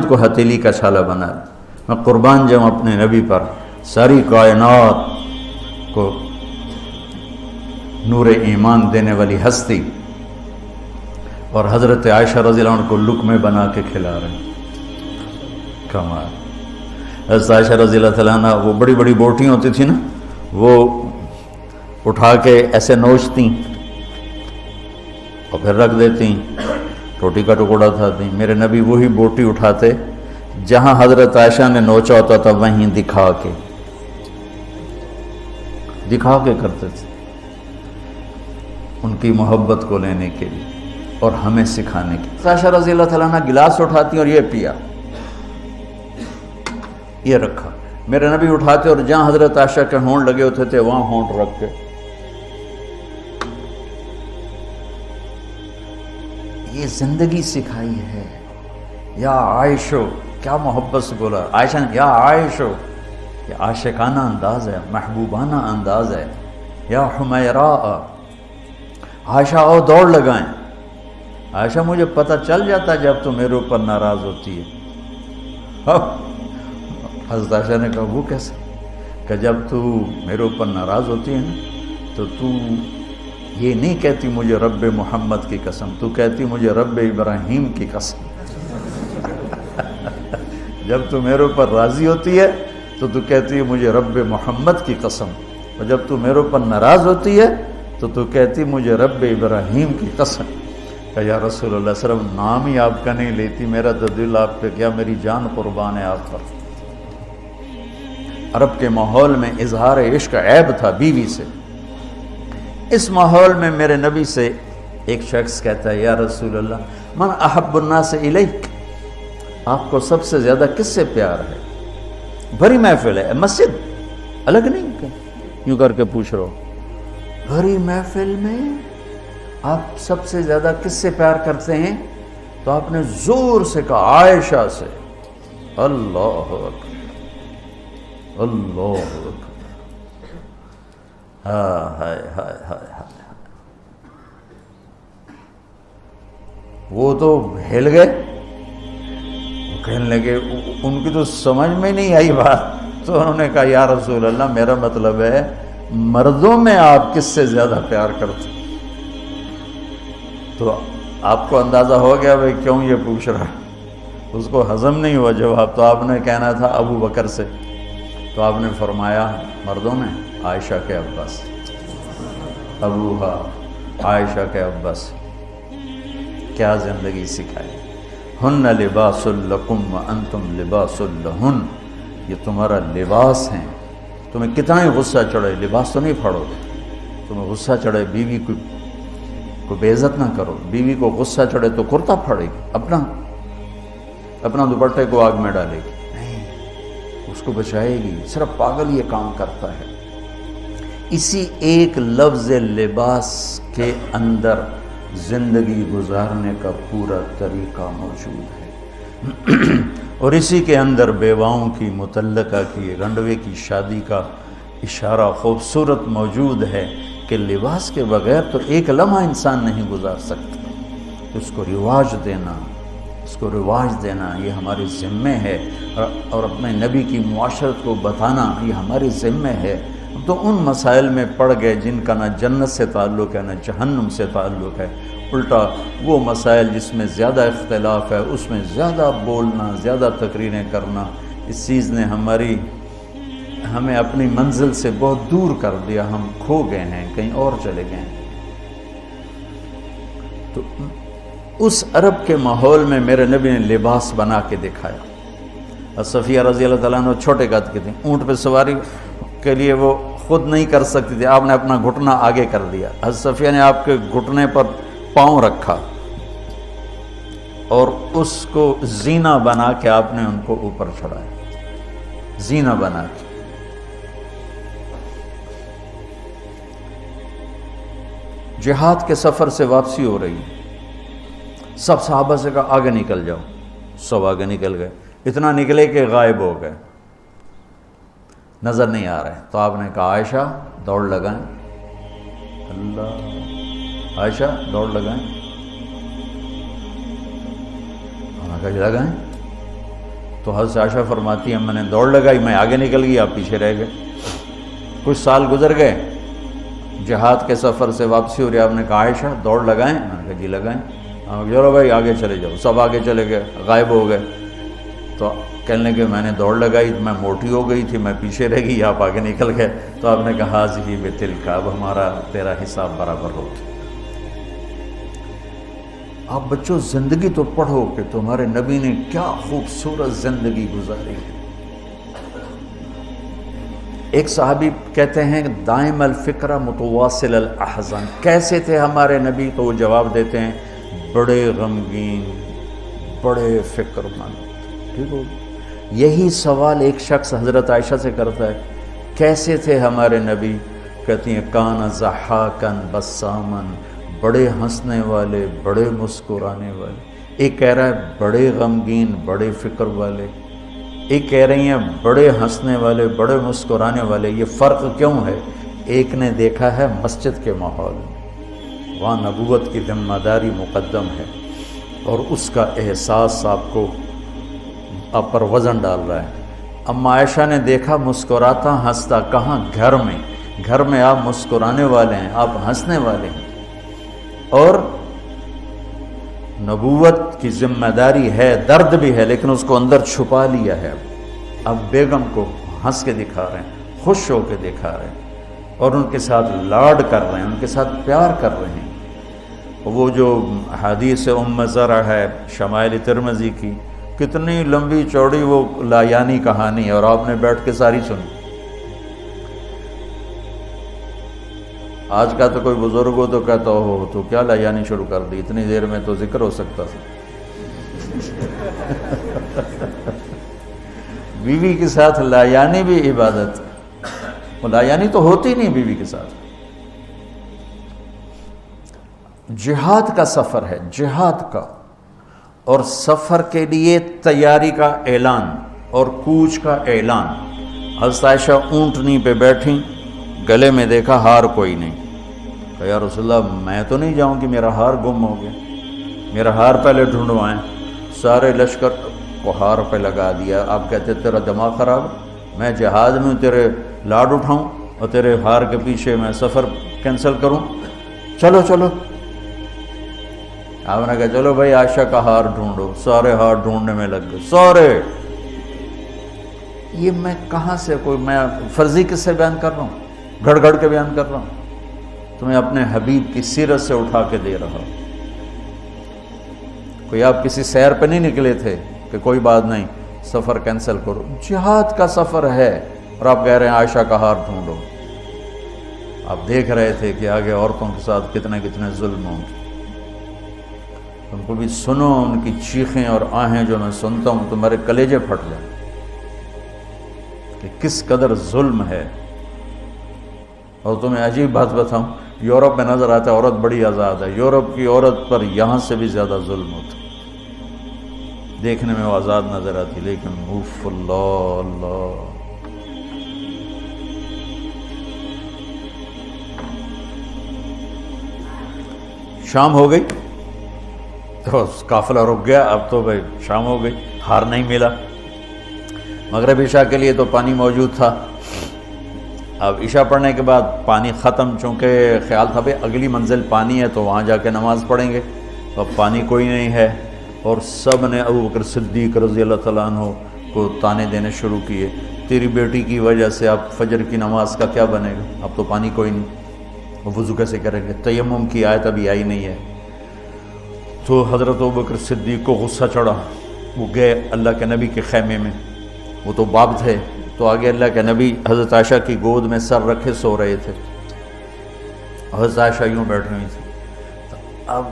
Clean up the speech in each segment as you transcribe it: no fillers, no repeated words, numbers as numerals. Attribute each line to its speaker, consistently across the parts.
Speaker 1: کو ہتھیلی کا چھالا بنا دیا۔ میں قربان جاؤں اپنے نبی پر، ساری کائنات کو نور ایمان دینے والی ہستی، اور حضرت عائشہ رضی اللہ عنہ کو لقمے بنا کے کھلا رہے ہیں۔ کمال۔ حضرت عائشہ رضی اللہ تعالیٰ عنہ وہ بڑی بڑی بوٹیاں ہوتی تھی نا، وہ اٹھا کے ایسے نوچتی اور پھر رکھ دیتی، روٹی کا ٹکڑا اٹھاتی۔ میرے نبی وہی بوٹی اٹھاتے جہاں حضرت عائشہ نے نوچا ہوتا تھا، وہیں دکھا کے کرتے تھے، ان کی محبت کو لینے کے لیے اور ہمیں سکھانے کے لیے۔ عائشہ رضی اللہ تعالیٰ عنہ گلاس اٹھاتی اور یہ پیا، یہ رکھا۔ میرے نبی اٹھاتے اور جہاں حضرت عائشہ کے ہونٹ لگے ہوتے تھے وہاں ہونٹ رکھ کے یہ زندگی سکھائی ہے۔ یا عائشو، کیا محبت سے بولا عائشہ نے، یا عائشو، یہ عاشقانہ انداز ہے، محبوبانہ انداز ہے۔ یا حمیراء، عائشہ آؤ دوڑ لگائیں۔ عائشہ مجھے پتہ چل جاتا جب تو میرے اوپر ناراض ہوتی ہے۔ حضرت عائشہ نے کہا وہ کیسے؟ کہ جب تو میرے اوپر ناراض ہوتی ہے نا تو یہ نہیں کہتی مجھے رب محمد کی قسم، تو کہتی مجھے رب ابراہیم کی قسم۔ جب تو میرے اوپر راضی ہوتی ہے تو کہتی ہے مجھے رب محمد کی قسم، اور جب تو میرے اوپر ناراض ہوتی ہے تو کہتی مجھے رب ابراہیم کی قسم۔ کہ یا رسول اللہ صلی اللہ علیہ وسلم نام ہی آپ کا نہیں لیتی، میرا تو دل آپ پہ کیا، میری جان قربان ہے آپ پر۔ عرب کے ماحول میں اظہار عشق عیب تھا بیوی سے۔ اس ماحول میں میرے نبی سے ایک شخص کہتا ہے، یا رسول اللہ من احب الناس الیک، آپ کو سب سے زیادہ کس سے پیار ہے؟ بھری محفل ہے، مسجد الگ نہیں یوں کر کے پوچھ رہا ہو، بھری محفل میں آپ سب سے زیادہ کس سے پیار کرتے ہیں؟ تو آپ نے زور سے کہا عائشہ سے۔ اللہ اکبر، اللہ اکبر، ہائے ہائے ہائے ہائے۔ وہ تو ہل گئے، وہ کہنے لگے، ان کی تو سمجھ میں نہیں آئی بات، تو انہوں نے کہا یا رسول اللہ میرا مطلب ہے مردوں میں آپ کس سے زیادہ پیار کرتے؟ تو آپ کو اندازہ ہو گیا بھائی کیوں یہ پوچھ رہا ہے، اس کو ہضم نہیں ہوا جواب۔ تو آپ نے کہنا تھا ابو بکر سے، تو آپ نے فرمایا مردوں میں عائشہ کے عباس، ابوہا عائشہ کے عباس۔ کیا زندگی سکھائی۔ ہن لباس لکم وانتم لباس لہن، یہ تمہارا لباس ہیں، تمہیں کتنا ہی غصہ چڑھے لباس تو نہیں پھاڑو گے، تمہیں غصہ چڑھے بیوی کو بے عزت نہ کرو، بیوی کو غصہ چڑھے تو کرتا پھاڑے گی، اپنا دوپٹے کو آگ میں ڈالے گی، نہیں اس کو بچائے گی۔ صرف پاگل یہ کام کرتا ہے۔ اسی ایک لفظ لباس کے اندر زندگی گزارنے کا پورا طریقہ موجود ہے، اور اسی کے اندر بیواؤں کی، مطلقہ کی، رنڈوے کی شادی کا اشارہ خوبصورت موجود ہے کہ لباس کے بغیر تو ایک لمحہ انسان نہیں گزار سکتا۔ تو اس کو رواج دینا یہ ہمارے ذمہ ہے، اور اپنے نبی کی معاشرت کو بتانا یہ ہمارے ذمہ ہے۔ تو ان مسائل میں پڑ گئے جن کا نہ جنت سے تعلق ہے نہ جہنم سے تعلق ہے، الٹا وہ مسائل جس میں زیادہ اختلاف ہے اس میں زیادہ بولنا، زیادہ تقریریں کرنا، اس چیز نے ہمیں اپنی منزل سے بہت دور کر دیا، ہم کھو گئے ہیں، کہیں اور چلے گئے ہیں۔ تو اس عرب کے ماحول میں میرے نبی نے لباس بنا کے دکھایا۔ اور صفیہ رضی اللہ تعالیٰ عنہ چھوٹے قد کی تھیں، اونٹ پہ سواری کے لیے وہ خود نہیں کر سکتی تھی، آپ نے اپنا گھٹنا آگے کر دیا، حضرت صفیہ نے آپ کے گھٹنے پر پاؤں رکھا اور اس کو زینہ بنا کے آپ نے ان کو اوپر چڑھایا، زینہ بنا کے۔ جہاد کے سفر سے واپسی ہو رہی ہے، سب صحابہ سے کہا آگے نکل جاؤ، سب آگے نکل گئے، اتنا نکلے کہ غائب ہو گئے، نظر نہیں آ رہے۔ تو آپ نے کہا عائشہ دوڑ لگائیں، اللہ، عائشہ دوڑ لگائیں، انہوں نے کہا لگائیں، تو حضرت عائشہ فرماتی ہیں میں نے دوڑ لگائی، میں آگے نکل گئی، آپ پیچھے رہ گئے۔ کچھ سال گزر گئے، جہاد کے سفر سے واپسی ہو رہی، آپ نے کہا عائشہ دوڑ لگائیں؟ میں نے کہا جی لگائیں۔ چلو بھائی آگے چلے جاؤ، سب آگے چلے گئے، غائب ہو گئے۔ تو کہنے لگے میں نے دوڑ لگائی، میں موٹی ہو گئی تھی، میں پیچھے رہ گئی، آپ آگے نکل گئے۔ تو آپ نے کہا حاضی بتلک، اب ہمارا تیرا حساب برابر ہو گیا۔ آپ بچوں زندگی تو پڑھو کہ تمہارے نبی نے کیا خوبصورت زندگی گزاری۔ ایک صحابی کہتے ہیں دائم الفکرہ متواصل الاحزان، کیسے تھے ہمارے نبی؟ تو وہ جواب دیتے ہیں بڑے غمگین، بڑے فکر مند۔ ٹھیک ہو، یہی سوال ایک شخص حضرت عائشہ سے کرتا ہے کیسے تھے ہمارے نبی؟ کہتی ہیں کان ضحاکن بسامن، بڑے ہنسنے والے، بڑے مسکرانے والے۔ ایک کہہ رہا ہے بڑے غمگین، بڑے فکر والے، ایک کہہ رہی ہیں بڑے ہنسنے والے، بڑے مسکرانے والے۔ یہ فرق کیوں ہے؟ ایک نے دیکھا ہے مسجد کے ماحول میں، وہاں نبوت کی ذمہ داری مقدم ہے اور اس کا احساس آپ پر وزن ڈال رہا ہے۔ اما عائشہ نے دیکھا مسکراتا ہنستا، کہاں؟ گھر میں۔ گھر میں آپ مسکرانے والے ہیں، آپ ہنسنے والے ہیں، اور نبوت کی ذمہ داری ہے، درد بھی ہے، لیکن اس کو اندر چھپا لیا ہے۔ اب بیگم کو ہنس کے دکھا رہے ہیں، خوش ہو کے دکھا رہے ہیں، اور ان کے ساتھ لاڈ کر رہے ہیں، ان کے ساتھ پیار کر رہے ہیں۔ وہ جو حدیث ام زرع ہے شمائل ترمذی کی، کتنی لمبی چوڑی وہ لایانی کہانی ہے، اور آپ نے بیٹھ کے ساری سنی۔ آج کا تو کوئی بزرگ ہو تو کہتا ہو تو کیا لایانی شروع کر دی، اتنی دیر میں تو ذکر ہو سکتا تھا۔ بیوی کے ساتھ لایانی بھی عبادت، وہ لایانی تو ہوتی نہیں بیوی کے ساتھ۔ جہاد کا سفر ہے، جہاد کا، اور سفر کے لیے تیاری کا اعلان اور کوچ کا اعلان۔ حضرت عائشہ اونٹنی پہ بیٹھیں، گلے میں دیکھا ہار کوئی نہیں، کہا یا رسول اللہ میں تو نہیں جاؤں کہ میرا ہار گم ہو گیا، میرا ہار پہلے ڈھونڈوائیں۔ سارے لشکر کو ہار پہ لگا دیا۔ آپ کہتے تیرا دماغ خراب، میں جہاد میں تیرے لاڈ اٹھاؤں اور تیرے ہار کے پیچھے میں سفر کینسل کروں؟ چلو چلو۔ آپ نے کہا چلو بھائی عائشہ کا ہار ڈھونڈو۔ سارے ہار ڈھونڈنے میں لگ گئے، سارے۔ یہ میں کہاں سے، کوئی میں فرضی کس سے بیان کر رہا ہوں؟ گھڑ گھڑ کے بیان کر رہا ہوں، تمہیں اپنے حبیب کی سیرت سے اٹھا کے دے رہا ہوں۔ کوئی آپ کسی سیر پہ نہیں نکلے تھے کہ کوئی بات نہیں سفر کینسل کرو، جہاد کا سفر ہے، اور آپ کہہ رہے ہیں عائشہ کا ہار ڈھونڈو۔ آپ دیکھ رہے تھے کہ آگے عورتوں کے ساتھ کتنے کتنے ظلم ہوں گے۔ ان کو بھی سنو، ان کی چیخیں اور آہیں جو میں سنتا ہوں تمہارے کلیجے پھٹ جائیں کہ کس قدر ظلم ہے۔ اور تمہیں عجیب بات بتاؤں، یورپ میں نظر آتا ہے عورت بڑی آزاد ہے، یورپ کی عورت پر یہاں سے بھی زیادہ ظلم ہوتا، دیکھنے میں وہ آزاد نظر آتی، لیکن اوف اللہ اللہ۔ شام ہو گئی تو قافلہ رک گیا، اب تو بھائی شام ہو گئی، ہار نہیں ملا۔ مغرب عشاء کے لیے تو پانی موجود تھا، اب عشاء پڑھنے کے بعد پانی ختم، چونکہ خیال تھا بھائی اگلی منزل پانی ہے تو وہاں جا کے نماز پڑھیں گے، اب پانی کوئی نہیں ہے، اور سب نے ابو بکر صدیق رضی اللہ تعالیٰ عنہ کو تانے دینے شروع کیے، تیری بیٹی کی وجہ سے اب فجر کی نماز کا کیا بنے گا، اب تو پانی کوئی نہیں، وضو کیسے کریں گے، تیمم کی آیت ابھی آئی نہیں ہے۔ تو حضرت ابو بکر صدیق کو غصہ چڑھا، وہ گئے اللہ کے نبی کے خیمے میں، وہ تو باب تھے، تو آگے اللہ کے نبی حضرت عائشہ کی گود میں سر رکھے سو رہے تھے، حضرت عائشہ یوں بیٹھ رہی تھی۔ تو اب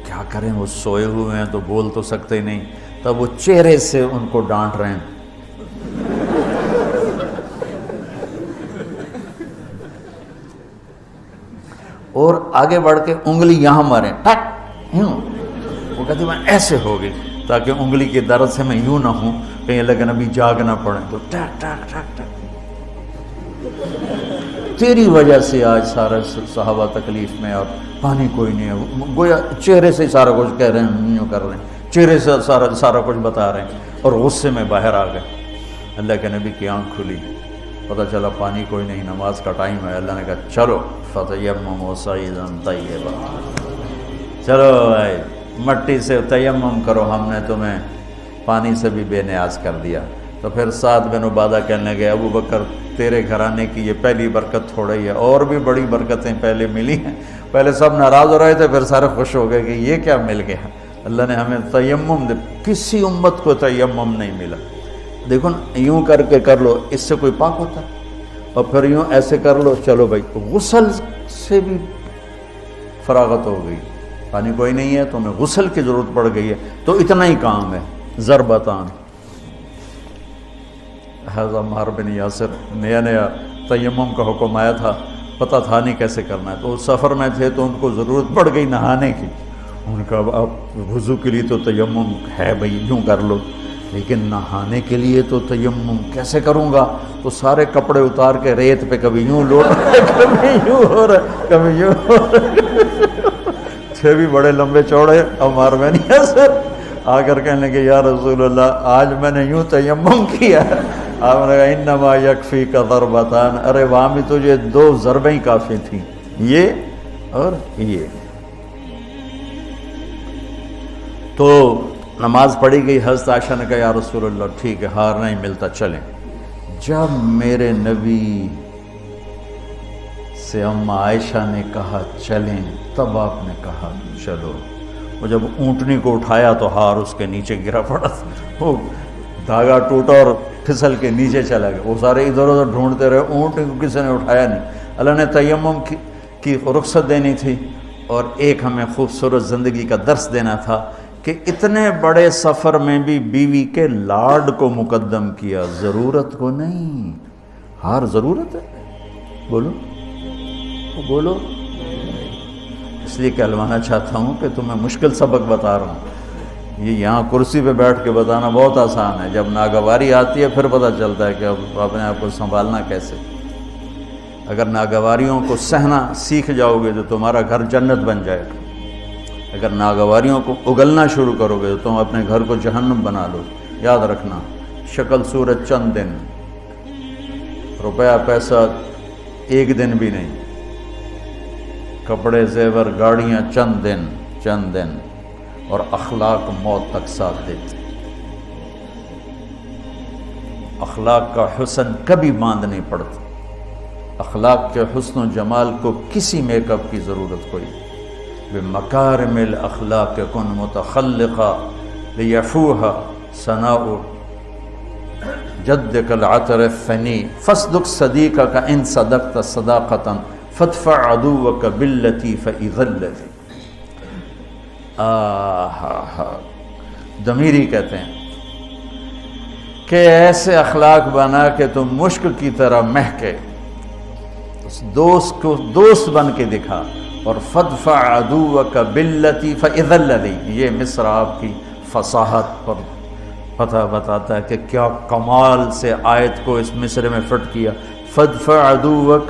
Speaker 1: کیا کریں، وہ سوئے ہوئے ہیں تو بول تو سکتے ہی نہیں، تب وہ چہرے سے ان کو ڈانٹ رہے ہیں۔ اور آگے بڑھ کے انگلی یہاں ماریں، ٹک یوں، وہ کہتی میں ایسے ہو گئی تاکہ انگلی کے درد سے میں یوں نہ ہوں، کہیں اللہ کے نبی جاگ نہ پڑیں، تو ٹک ٹک ٹک ٹک، تیری وجہ سے آج سارا صحابہ تکلیف میں اور پانی کوئی نہیں ہے، گویا چہرے سے سارا کچھ کہہ رہے ہیں، یوں کر رہے ہیں، چہرے سے سارا کچھ بتا رہے ہیں۔ اور غصے میں باہر آ گئے. اللہ کے نبی کی آنکھ کھلی، پتہ چلا پانی کوئی نہیں، نماز کا ٹائم ہے. اللہ نے کہا چلو فتیمموا صعیدا طیبا، چلو بھائی مٹی سے تیمم کرو، ہم نے تمہیں پانی سے بھی بے نیاز کر دیا. تو پھر سعد بن عبادہ کہنے لگے ابو بکر تیرے گھرانے کی یہ پہلی برکت تھوڑا ہی ہے، اور بھی بڑی برکتیں پہلے ملی ہیں. پہلے سب ناراض ہو رہے تھے، پھر سارے خوش ہو گئے کہ یہ کیا مل گیا. اللہ نے ہمیں تیمم دے، کسی امت کو تیمم نہیں ملا. دیکھو نا، یوں کر کے کر لو، اس سے کوئی پاک ہوتا ہے؟ اور پھر یوں ایسے کر لو، چلو بھائی غسل سے بھی فراغت ہو گئی. پانی کوئی نہیں ہے تو ہمیں غسل کی ضرورت پڑ گئی ہے، تو اتنا ہی کام ہے. ضربتان. حضرت عمار بن یاسر نیا تیمم کا حکم آیا تھا، پتہ تھا نہیں کیسے کرنا ہے، تو سفر میں تھے تو ان کو ضرورت پڑ گئی نہانے کی. ان کا اب وضو کے لیے تو تیمم ہے بھائی، یوں کر لو، لیکن نہانے کے لیے تو تیمم کیسے کروں گا؟ تو سارے کپڑے اتار کے ریت پہ کبھی یوں لوٹ کبھی یوں ہو رہا، کبھی یوں ہو رہا. تھے بھی بڑے لمبے چوڑے عمار بن یاسر، آ کر کہنے لگے یا رسول اللہ آج میں نے یوں تیمم کیا. آپ نے کہا انما یکفیک ضربتان، ارے وہاں بھی تجھے 2 ضربیں ہی کافی تھیں، یہ اور یہ. تو نماز پڑھی گئی. حضرت عائشہ نے کہا یا رسول اللہ ٹھیک ہے، ہار نہیں ملتا، چلیں. جب میرے نبی سے اماں عائشہ نے کہا چلیں، تب آپ نے کہا چلو. وہ جب اونٹنی کو اٹھایا تو ہار اس کے نیچے گرا پڑا، وہ دھاگا ٹوٹا اور پھسل کے نیچے چلا گیا. وہ سارے ادھر ادھر ڈھونڈتے رہے، اونٹنی کو کسی نے اٹھایا نہیں. اللہ نے تیمم کی رخصت دینی تھی، اور ایک ہمیں خوبصورت زندگی کا درس دینا تھا کہ اتنے بڑے سفر میں بھی بیوی کے لاڈ کو مقدم کیا، ضرورت کو نہیں. ہار ضرورت ہے، بولو بولو. اس لیے کہلوانا چاہتا ہوں کہ تمہیں مشکل سبق بتا رہا ہوں. یہ یہاں کرسی پہ بیٹھ کے بتانا بہت آسان ہے، جب ناگواری آتی ہے پھر پتہ چلتا ہے کہ اب اپنے آپ کو سنبھالنا کیسے. اگر ناگواریوں کو سہنا سیکھ جاؤ گے تو تمہارا گھر جنت بن جائے گا. اگر ناگواریوں کو اگلنا شروع کرو گے تو تم اپنے گھر کو جہنم بنا لو. یاد رکھنا، شکل صورت چند دن، روپیہ پیسہ ایک دن بھی نہیں، کپڑے زیور گاڑیاں چند دن، اور اخلاق موت تک ساتھ دیتے. اخلاق کا حسن کبھی باندھ نہیں پڑتا. اخلاق کے حسن و جمال کو کسی میک اپ کی ضرورت کوئی. بمکارم الاخلاق کن متخلقا لیفوها ثناء جدک العطر الثنی فاصدق صدیقک ان صدقت صداقتا فادفع عدوک باللتی فاذا الذی. ضمیری کہتے ہیں کہ ایسے اخلاق بنا کہ تم مشک کی طرح مہکے. اس دوست کو دوست بن کے دکھا. اور فادفع عدوک باللتی فاذا الذی، یہ مصر آپ کی فصاحت پر پتہ بتاتا ہے کہ کیا کمال سے آیت کو اس مصرے میں فٹ کیا. فادفع عدوک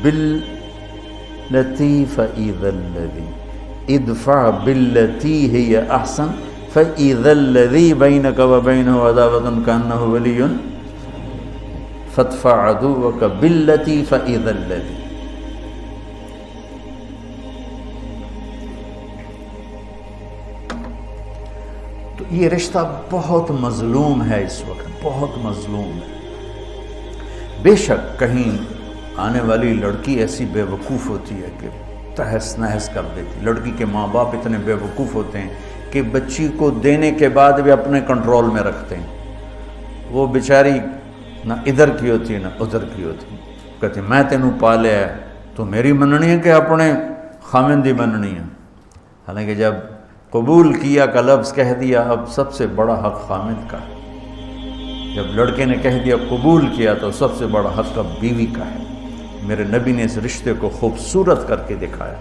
Speaker 1: باللتی فاذا الذی، ادفع باللتی ہی احسن فاذا الذی بینک وبینہ عداوۃ کانہ ولی. فادفع عدوک باللتی فاذا الذی. تو یہ رشتہ بہت مظلوم ہے، اس وقت بہت مظلوم ہے. بے شک کہیں آنے والی لڑکی ایسی بے وقوف ہوتی ہے کہ تہس نہس کر دیتی. لڑکی کے ماں باپ اتنے بے وقوف ہوتے ہیں کہ بچی کو دینے کے بعد بھی اپنے کنٹرول میں رکھتے ہیں. وہ بیچاری نہ ادھر کی ہوتی ہے نہ ادھر کی ہوتی ہے. کہتے میں تینوں پالیا ہے تو میری مننی ہے کہ اپنے خامندی مننی ہے. حالانکہ جب قبول کیا کا لفظ کہہ دیا، اب سب سے بڑا حق خامند کا ہے. جب لڑکے نے کہہ دیا قبول کیا تو سب سے بڑا حق اب بیوی کا ہے. میرے نبی نے اس رشتے کو خوبصورت کر کے دکھایا،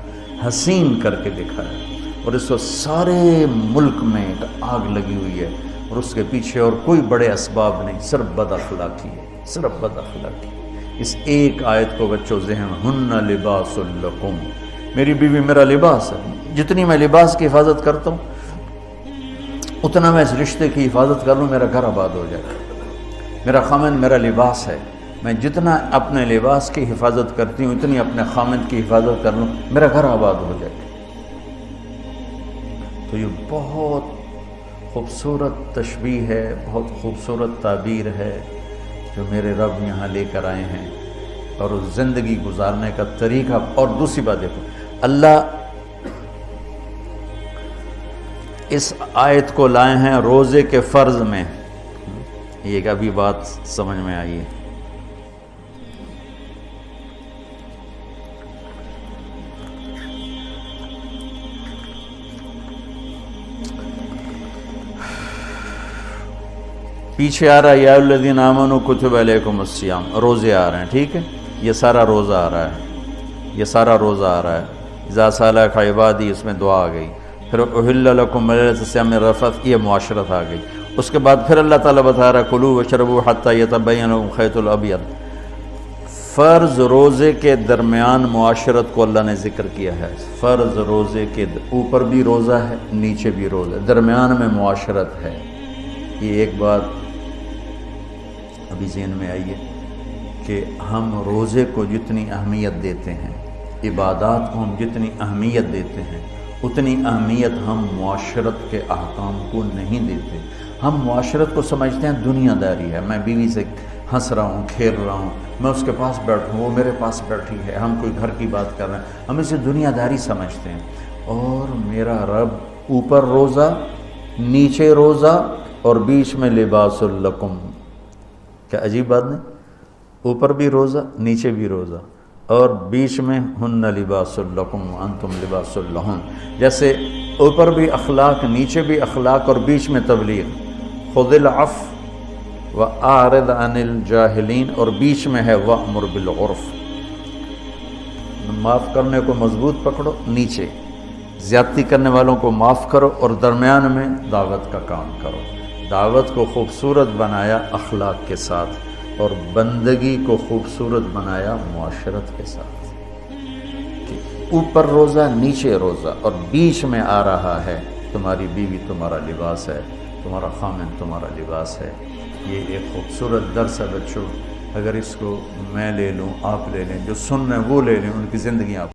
Speaker 1: حسین کر کے دکھایا، اور اس وقت سارے ملک میں ایک آگ لگی ہوئی ہے، اور اس کے پیچھے اور کوئی بڑے اسباب نہیں، صرف بد اخلاقی ہے، صرف بد اخلاقی. اس ایک آیت کو بچوں ذہن، ہن لباس لکم، میری بیوی میرا لباس ہے. جتنی میں لباس کی حفاظت کرتا ہوں اتنا میں اس رشتے کی حفاظت کر لوں، میرا گھر آباد ہو جائے گا۔ میرا خامند میرا لباس ہے، میں جتنا اپنے لباس کی حفاظت کرتی ہوں اتنی اپنے خامند کی حفاظت کر لوں، میرا گھر آباد ہو جائے گا۔ تو یہ بہت خوبصورت تشبیہ ہے، بہت خوبصورت تعبیر ہے جو میرے رب یہاں لے کر آئے ہیں، اور اس زندگی گزارنے کا طریقہ۔ اور دوسری بات دیکھو، اللہ اس آیت کو لائے ہیں روزے کے فرض میں۔ یہ ابھی بات سمجھ میں آئی ہے۔ پیچھے آ رہا ہے یا الذین آمنوا کتب علیکم الصیام، روزے آ رہے ہیں، ٹھیک ہے، یہ سارا روزہ آ رہا ہے، یہ سارا روزہ آ رہا ہے۔ اذا سألک عبادی، اس میں دعا آ گئی، پھر احل لکم لیلۃ الصیام الرفث، یہ معاشرت آ گئی۔ اس کے بعد پھر اللہ تعالیٰ بتا رہا ہے کلوا واشربوا حتی یتبین لکم الخیط الابیض۔ فرض روزے کے درمیان معاشرت کو اللہ نے ذکر کیا ہے۔ فرض روزے کے اوپر بھی روزہ ہے، نیچے بھی روزہ ہے، درمیان میں معاشرت ہے۔ یہ ایک بات ابھی ذہن میں آئی ہے کہ ہم روزے کو جتنی اہمیت دیتے ہیں، عبادات کو ہم جتنی اہمیت دیتے ہیں، اتنی اہمیت ہم معاشرت کے احکام کو نہیں دیتے۔ ہم معاشرت کو سمجھتے ہیں دنیا داری ہے، میں بیوی سے ہنس رہا ہوں، کھیل رہا ہوں، میں اس کے پاس بیٹھوں، وہ میرے پاس بیٹھی ہے، ہم کوئی گھر کی بات کر رہے ہیں، ہم اسے دنیا داری سمجھتے ہیں۔ اور میرا رب اوپر روزہ، نیچے روزہ، اور بیچ میں لباس لکم۔ کیا عجیب بات نہیں؟ اوپر بھی روزہ، نیچے بھی روزہ، اور بیچ میں ہن لباس لکم وانتم لباس لہن۔ جیسے اوپر بھی اخلاق، نیچے بھی اخلاق، اور بیچ میں تبلیغ، خذ العفو واعرض عن الجاہلین، اور بیچ میں ہے وامر بالعرف، معاف کرنے کو مضبوط پکڑو، نیچے زیادتی کرنے والوں کو معاف کرو، اور درمیان میں دعوت کا کام کرو۔ دعوت کو خوبصورت بنایا اخلاق کے ساتھ، اور بندگی کو خوبصورت بنایا معاشرت کے ساتھ۔ اوپر روزہ، نیچے روزہ، اور بیچ میں آ رہا ہے تمہاری بیوی تمہارا لباس ہے، تمہارا خامن تمہارا لباس ہے۔ یہ ایک خوبصورت درس ہے بچوں، اگر اس کو میں لے لوں، آپ لے لیں، جو سن رہے ہیں وہ لے لیں، ان کی زندگیاں